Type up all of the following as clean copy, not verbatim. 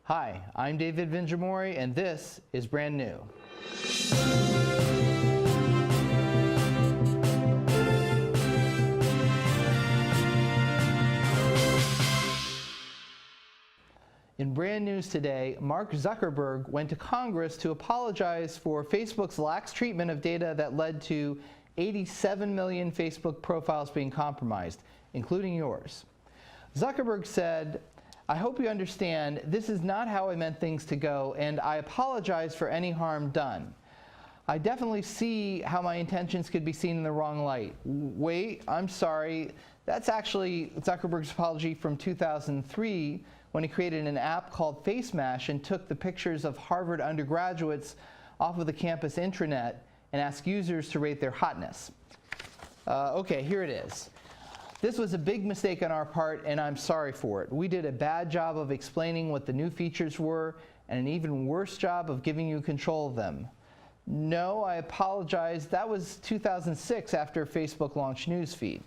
Hi, I'm David Vinjamori, and this is Brand New. In Brand News today, Mark Zuckerberg went to Congress to apologize for Facebook's lax treatment of data that led to 87 million Facebook profiles being compromised, including yours. Zuckerberg said, "I hope you understand this is not how I meant things to go, and I apologize for any harm done. I definitely see how my intentions could be seen in the wrong light." Wait, I'm sorry. That's actually Zuckerberg's apology from 2003 when he created an app called FaceMash and took the pictures of Harvard undergraduates off of the campus intranet and asked users to rate their hotness. Okay, here it is. "This was a big mistake on our part, and I'm sorry for it. We did a bad job of explaining what the new features were, and an even worse job of giving you control of them. No, I apologize. That was 2006 after Facebook launched Newsfeed.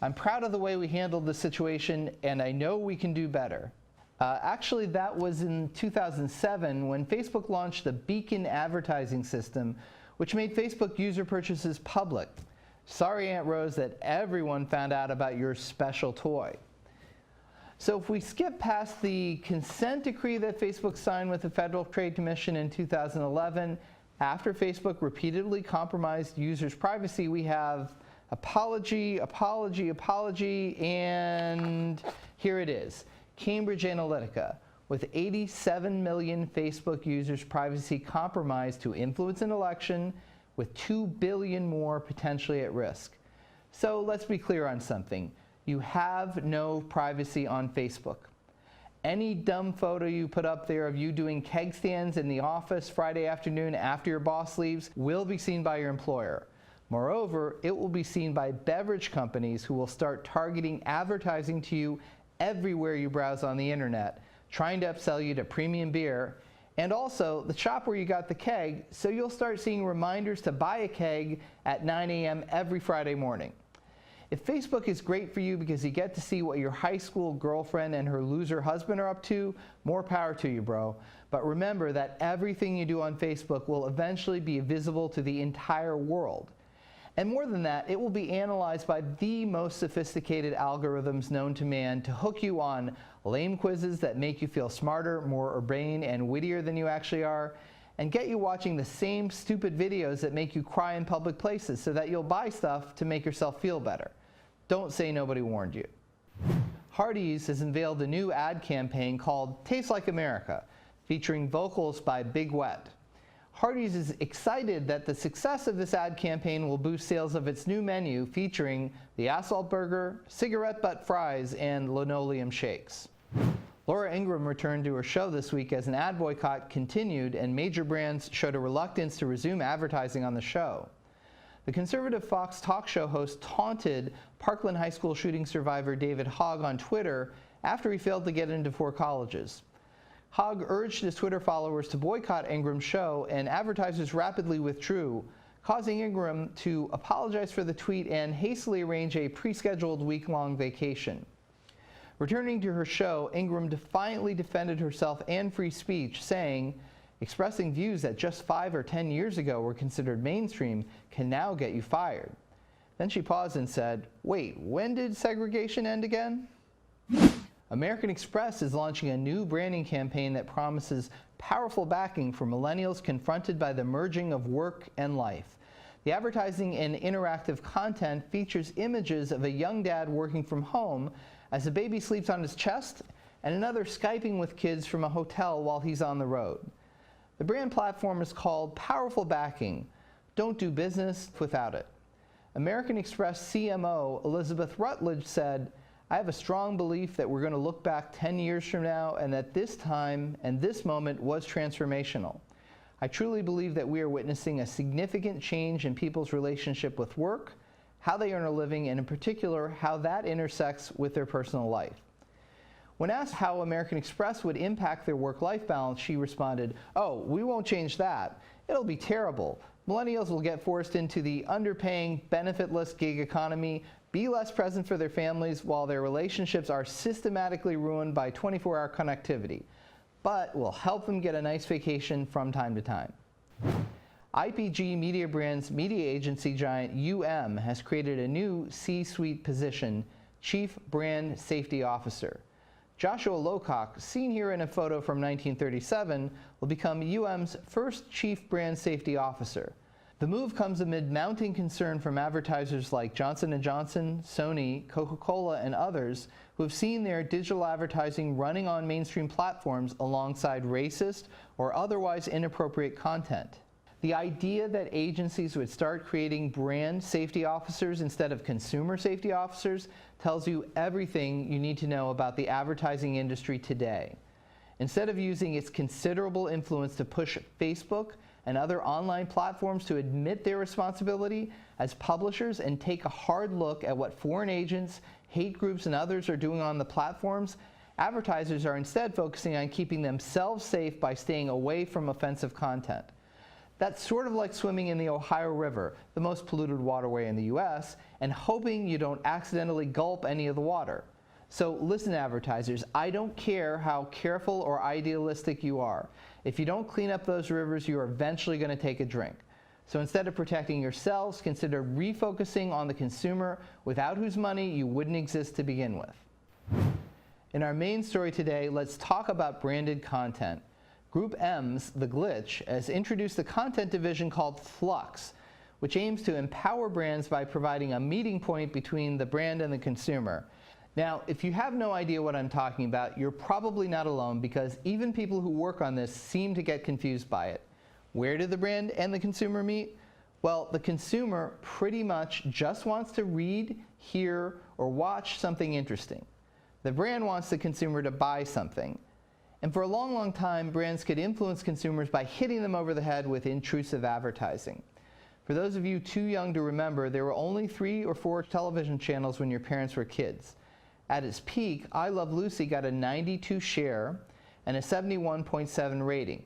I'm proud of the way we handled the situation, and I know we can do better." Actually, that was in 2007 when Facebook launched the Beacon advertising system, which made Facebook user purchases public. Sorry, Aunt Rose, that everyone found out about your special toy. So if we skip past the consent decree that Facebook signed with the Federal Trade Commission in 2011, after Facebook repeatedly compromised users' privacy, we have apology, apology, apology, and here it is. Cambridge Analytica, with 87 million Facebook users' privacy compromised to influence an election, with 2 billion more potentially at risk. So let's be clear on something. You have no privacy on Facebook. Any dumb photo you put up there of you doing keg stands in the office Friday afternoon after your boss leaves will be seen by your employer. Moreover, it will be seen by beverage companies who will start targeting advertising to you everywhere you browse on the internet, trying to upsell you to premium beer, and also the shop where you got the keg, so you'll start seeing reminders to buy a keg at 9 a.m. every Friday morning. If Facebook is great for you because you get to see what your high school girlfriend and her loser husband are up to, more power to you, bro. But remember that everything you do on Facebook will eventually be visible to the entire world. And more than that, it will be analyzed by the most sophisticated algorithms known to man to hook you on lame quizzes that make you feel smarter, more urbane, and wittier than you actually are, and get you watching the same stupid videos that make you cry in public places so that you'll buy stuff to make yourself feel better. Don't say nobody warned you. Hardee's has unveiled a new ad campaign called Taste Like America, featuring vocals by Big Wet. Hardee's is excited that the success of this ad campaign will boost sales of its new menu featuring the assault burger, cigarette butt fries, and linoleum shakes. Laura Ingraham returned to her show this week as an ad boycott continued and major brands showed a reluctance to resume advertising on the show. The conservative Fox talk show host taunted Parkland High School shooting survivor David Hogg on Twitter after he failed to get into 4 colleges. Hogg urged his Twitter followers to boycott Ingram's show, and advertisers rapidly withdrew, causing Ingram to apologize for the tweet and hastily arrange a pre-scheduled week-long vacation. Returning to her show, Ingram defiantly defended herself and free speech, saying, "Expressing views that just 5 or 10 years ago were considered mainstream can now get you fired." Then she paused and said, "Wait, when did segregation end again?" American Express is launching a new branding campaign that promises powerful backing for millennials confronted by the merging of work and life. The advertising and interactive content features images of a young dad working from home as a baby sleeps on his chest and another Skyping with kids from a hotel while he's on the road. The brand platform is called Powerful Backing. Don't do business without it. American Express CMO Elizabeth Rutledge said, "I have a strong belief that we're going to look back 10 years from now and that this time and this moment was transformational. I truly believe that we are witnessing a significant change in people's relationship with work, how they earn a living, and in particular, how that intersects with their personal life." When asked how American Express would impact their work-life balance, she responded, "Oh, we won't change that. It'll be terrible. Millennials will get forced into the underpaying, benefitless gig economy. be less present for their families while their relationships are systematically ruined by 24-hour connectivity, but will help them get a nice vacation from time to time. IPG Media Brands media agency giant has created a new C-suite position, Chief Brand Safety Officer. Joshua Lowcock, seen here in a photo from 1937, will become UM's first Chief Brand Safety Officer. The move comes amid mounting concern from advertisers like Johnson & Johnson, Sony, Coca-Cola, and others who have seen their digital advertising running on mainstream platforms alongside racist or otherwise inappropriate content. The idea that agencies would start creating brand safety officers instead of consumer safety officers tells you everything you need to know about the advertising industry today. Instead of using its considerable influence to push Facebook and other online platforms to admit their responsibility as publishers and take a hard look at what foreign agents, hate groups, and others are doing on the platforms, advertisers are instead focusing on keeping themselves safe by staying away from offensive content. That's sort of like swimming in the Ohio River, the most polluted waterway in the US, and hoping you don't accidentally gulp any of the water. So listen, advertisers, I don't care how careful or idealistic you are. If you don't clean up those rivers, you're eventually going to take a drink. So instead of protecting yourselves, consider refocusing on the consumer without whose money you wouldn't exist to begin with. In our main story today, let's talk about branded content. Group M's The Glitch has introduced a content division called Flux, which aims to empower brands by providing a meeting point between the brand and the consumer. Now, if you have no idea what I'm talking about, you're probably not alone, because even people who work on this seem to get confused by it. Where do the brand and the consumer meet? Well, the consumer pretty much just wants to read, hear, or watch something interesting. The brand wants the consumer to buy something. And for a long, long time, brands could influence consumers by hitting them over the head with intrusive advertising. For those of you too young to remember, there were only 3 or 4 television channels when your parents were kids. At its peak, I Love Lucy got a 92 share and a 71.7 rating.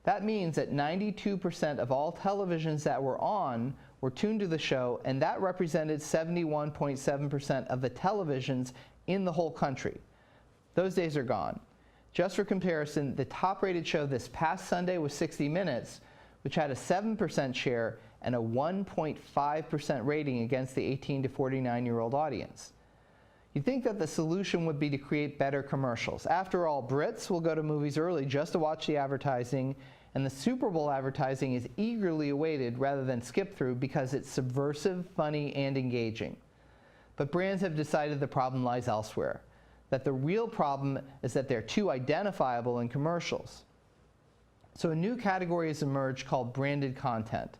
That means that 92% of all televisions that were on were tuned to the show, and that represented 71.7% of the televisions in the whole country. Those days are gone. Just for comparison, the top-rated show this past Sunday was 60 Minutes, which had a 7% share and a 1.5% rating against the 18 to 49-year-old audience. You'd think that the solution would be to create better commercials. After all, Brits will go to movies early just to watch the advertising, and the Super Bowl advertising is eagerly awaited rather than skipped through because it's subversive, funny, and engaging. But brands have decided the problem lies elsewhere, that the real problem is that they're too identifiable in commercials. So a new category has emerged called branded content.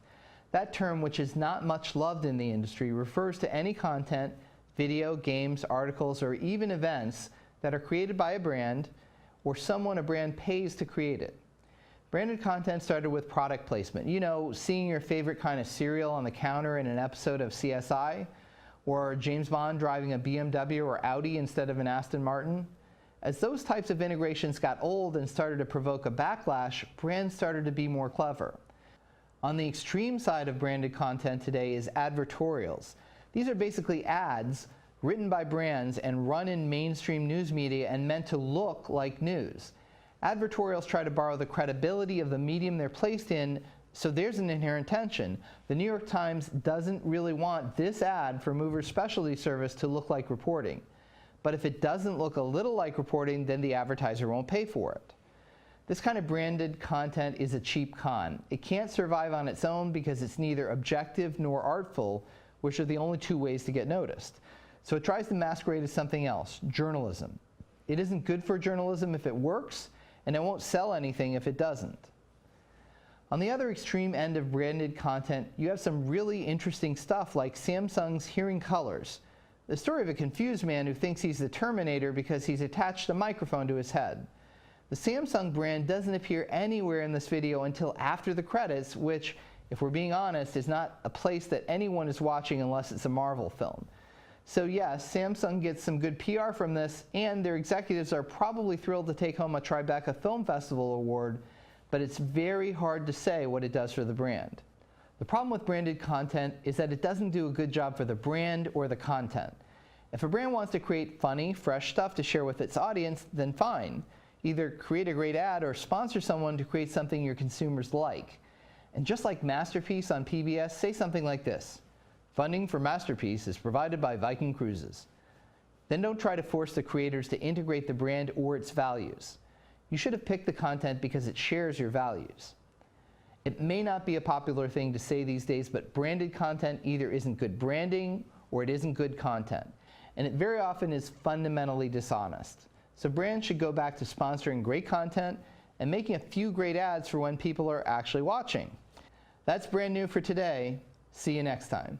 That term, which is not much loved in the industry, refers to any content, video, games, articles, or even events that are created by a brand or someone a brand pays to create it. Branded content started with product placement. You know, seeing your favorite kind of cereal on the counter in an episode of CSI, or James Bond driving a BMW or Audi instead of an Aston Martin. As those types of integrations got old and started to provoke a backlash, brands started to be more clever. On the extreme side of branded content today is advertorials. These are basically ads written by brands and run in mainstream news media and meant to look like news. Advertorials try to borrow the credibility of the medium they're placed in, so there's an inherent tension. The New York Times doesn't really want this ad for Mover's specialty service to look like reporting. But if it doesn't look a little like reporting, then the advertiser won't pay for it. This kind of branded content is a cheap con. It can't survive on its own because it's neither objective nor artful, which are the only 2 ways to get noticed. So it tries to masquerade as something else, journalism. It isn't good for journalism if it works, and it won't sell anything if it doesn't. On the other extreme end of branded content, you have some really interesting stuff like Samsung's Hearing Colors, the story of a confused man who thinks he's the Terminator because he's attached a microphone to his head. The Samsung brand doesn't appear anywhere in this video until after the credits, which, if we're being honest, is not a place that anyone is watching unless it's a Marvel film. So yes, Samsung gets some good PR from this, and their executives are probably thrilled to take home a Tribeca Film Festival award, but it's very hard to say what it does for the brand. The problem with branded content is that it doesn't do a good job for the brand or the content. If a brand wants to create funny, fresh stuff to share with its audience, then fine. Either create a great ad or sponsor someone to create something your consumers like. And just like Masterpiece on PBS, say something like this: "Funding for Masterpiece is provided by Viking Cruises." Then don't try to force the creators to integrate the brand or its values. You should have picked the content because it shares your values. It may not be a popular thing to say these days, but branded content either isn't good branding or it isn't good content. And it very often is fundamentally dishonest. So brands should go back to sponsoring great content and making a few great ads for when people are actually watching. That's brand new for today. See you next time.